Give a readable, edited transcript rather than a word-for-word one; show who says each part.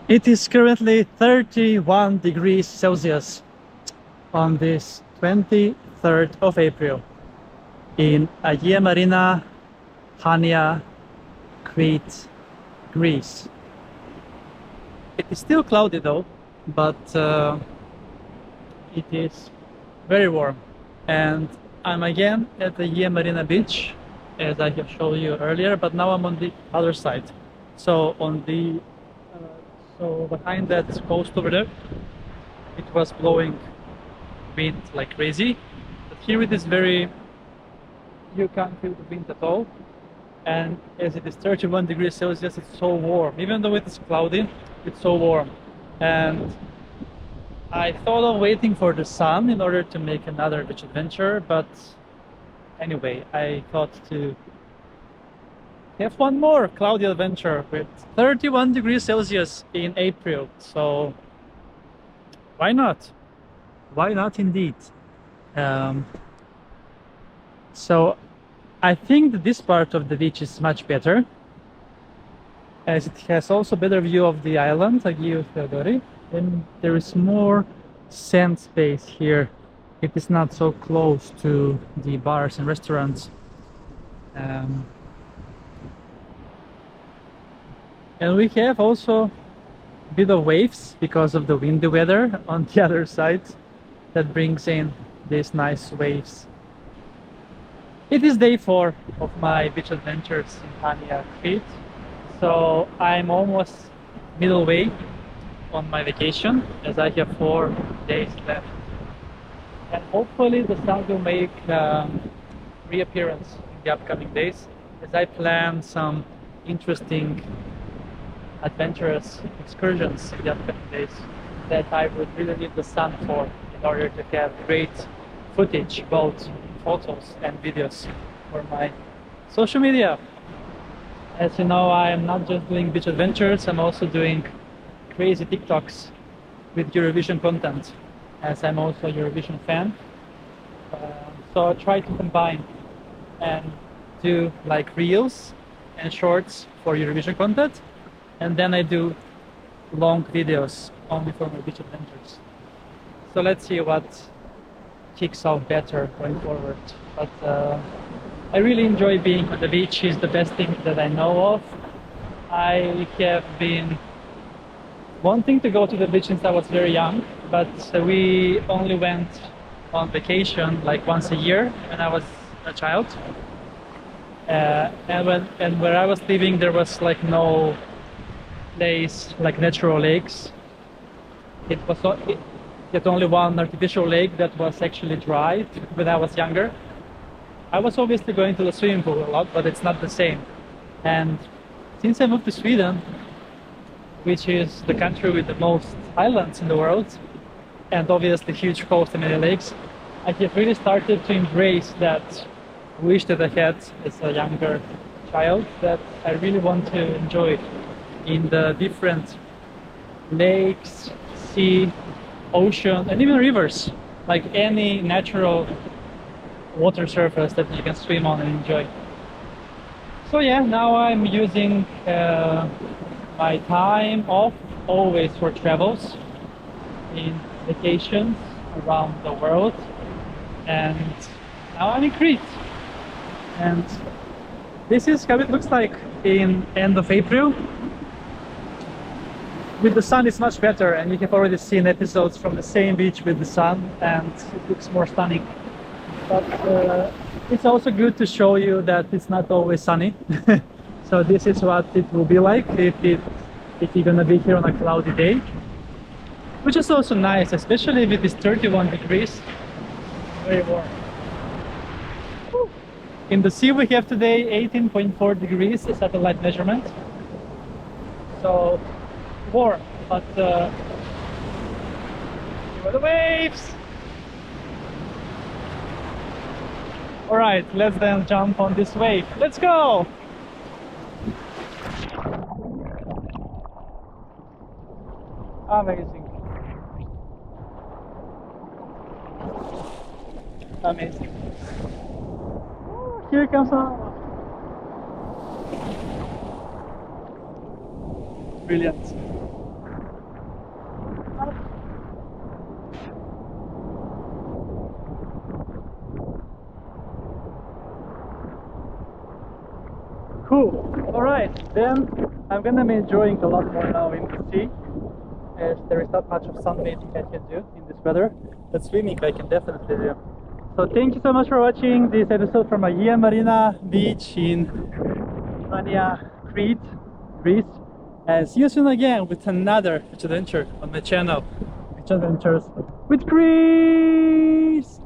Speaker 1: It is currently 31 degrees Celsius on this 23rd of April in AGIA Marina, Hania, Crete, Greece. It is still cloudy though, but it is very warm. And I'm again at the AGIA Marina beach, as I have shown you earlier, but now I'm on the other side. So on the so behind that coast over there, it was blowing wind like crazy. But here it is very, you can't feel the wind at all. And as it is 31 degrees Celsius, it's so warm. Even though it is cloudy, it's so warm. And I thought of waiting for the sun in order to make another beach adventure, but anyway, I thought to have one more cloudy adventure with 31 degrees Celsius in April. So why not? Why not indeed? So I think that this part of the beach is much better, as it has also better view of the island, Aegean Sea, and there is more sand space here. It is not so close to the bars and restaurants. And we have also a bit of waves because of the windy weather on the other side that brings in these nice waves. It is day 4 of my beach adventures in Hania, Crete. So I'm almost middle way on my vacation, as I have 4 days left. And hopefully the sun will make reappearance in the upcoming days, as I plan some interesting adventurous excursions in the upcoming days that I would really need the sun for in order to have great footage, both photos and videos for my social media. As you know, I am not just doing beach adventures, I'm also doing crazy TikToks with Eurovision content, as I'm also a Eurovision fan. So I try to combine and do like reels and shorts for Eurovision content, and then I do long videos only for my beach adventures. So let's see what kicks off better going forward. But I really enjoy being on the beach. It's the best thing that I know of. I have been wanting to go to the beach since I was very young, but we only went on vacation like once a year when I was a child. And where I was living, there was like no place like natural lakes. It was only one artificial lake that was actually dry when I was younger. I was obviously going to the swimming pool a lot, but it's not the same. And since I moved to Sweden, which is the country with the most islands in the world, and obviously huge coast and many lakes, I have really started to embrace that wish that I had as a younger child, that I really want to enjoy in the different lakes, sea, ocean, and even rivers, like any natural water surface that you can swim on and enjoy. So yeah, now I'm using my time off always for travels, in vacations around the world, and now I'm in Crete. And this is how it looks like in end of April. With the sun it's much better, and you have already seen episodes from the same beach with the sun, and it looks more stunning. But it's also good to show you that it's not always sunny. So this is what it will be like if you're gonna be here on a cloudy day, which is also nice, especially if it is 31 degrees, very warm. In the sea we have today 18.4 degrees satellite measurement, so warm, but here are the waves. All right, let's then jump on this wave. Let's go. Amazing. Amazing. Here comes on. Brilliant. Cool. All right, then I'm gonna be enjoying a lot more now in the sea, as there is not much of sunbathing I can do in this weather, but swimming I can definitely do. So thank you so much for watching this episode from AGIA Marina beach in Chania, Crete, Greece, and see you soon again with another beach adventure on my channel, Beach Adventures with Greece.